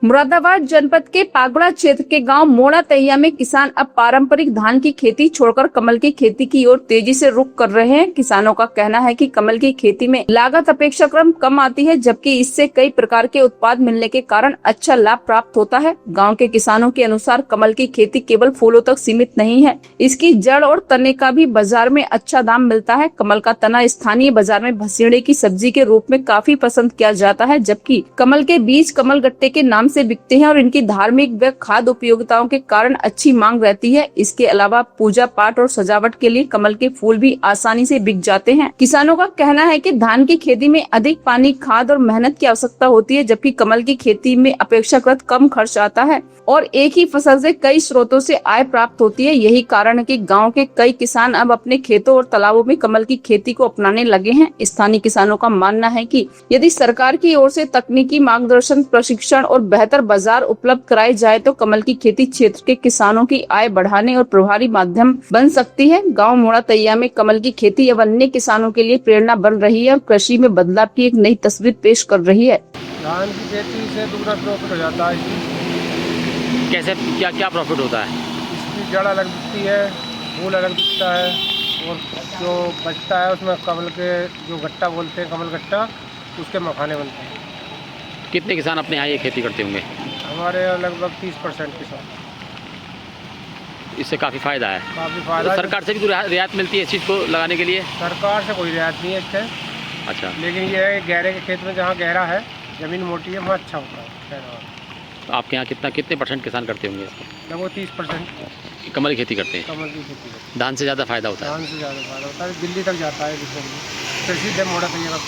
मुरादाबाद जनपद के पागड़ा क्षेत्र के गांव मोड़ा तैया में किसान अब पारंपरिक धान की खेती छोड़कर कमल की खेती की ओर तेजी से रुख कर रहे हैं। किसानों का कहना है कि कमल की खेती में लागत अपेक्षाकृत कम आती है, जबकि इससे कई प्रकार के उत्पाद मिलने के कारण अच्छा लाभ प्राप्त होता है। गाँव के किसानों के अनुसार कमल की खेती केवल फूलों तक सीमित नहीं है, इसकी जड़ और तने का भी बाजार में अच्छा दाम मिलता है। कमल का तना स्थानीय बाजार में भसीड़े की सब्जी के रूप में काफी पसंद किया जाता है, जबकि कमल के बीज कमल गट्टे के नाम से बिकते हैं और इनकी धार्मिक व खाद्य उपयोगिताओं के कारण अच्छी मांग रहती है। इसके अलावा पूजा पाठ और सजावट के लिए कमल के फूल भी आसानी से बिक जाते हैं। किसानों का कहना है कि धान की खेती में अधिक पानी, खाद और मेहनत की आवश्यकता होती है, जबकि कमल की खेती में अपेक्षाकृत कम खर्च आता है और एक ही फसल से कई स्रोतों से आय प्राप्त होती है। यही कारण है कि गांव के कई किसान अब अपने खेतों और तालाबों में कमल की खेती को अपनाने लगे हैं। स्थानीय किसानों का मानना है कि यदि सरकार की ओर से तकनीकी मार्गदर्शन, प्रशिक्षण और बेहतर बाजार उपलब्ध कराई जाए तो कमल की खेती क्षेत्र के किसानों की आय बढ़ाने और प्रभावी माध्यम बन सकती है। गांव मोड़ा तैया में कमल की खेती अब अन्य किसानों के लिए प्रेरणा बन रही है और कृषि में बदलाव की एक नई तस्वीर पेश कर रही है। धान की खेती से दूसरा प्रॉफिट हो जाता है। कैसे, क्या क्या प्रॉफिट होता है? इसकी जड़ अलग दिखती है, फूल अलग दिखता है और जो बचता है उसमें कमल के जो गट्टा बोलते हैं, कमल गट्टा, उसके मखाने बनते हैं। कितने किसान अपने यहाँ ये खेती करते होंगे? हमारे यहाँ लगभग 30% किसान। इससे काफ़ी फ़ायदा है। काफ़ी फायदा। तो सरकार से भी तो रियायत मिलती है इस चीज़ को लगाने के लिए? सरकार से कोई रियायत नहीं है इससे। अच्छा, लेकिन ये है गहरे के खेत में जहाँ गहरा है, ज़मीन मोटी है, वहाँ अच्छा होता है पैदावार। तो आपके यहाँ कितने परसेंट किसान करते होंगे इसको? लगभग 30% कमल की खेती करते हैं। कमल की खेती है। धान से ज़्यादा फ़ायदा होता है। धान से ज़्यादा फायदा होता है, दिल्ली तक जाता है। कृषि मोड़ा तैयार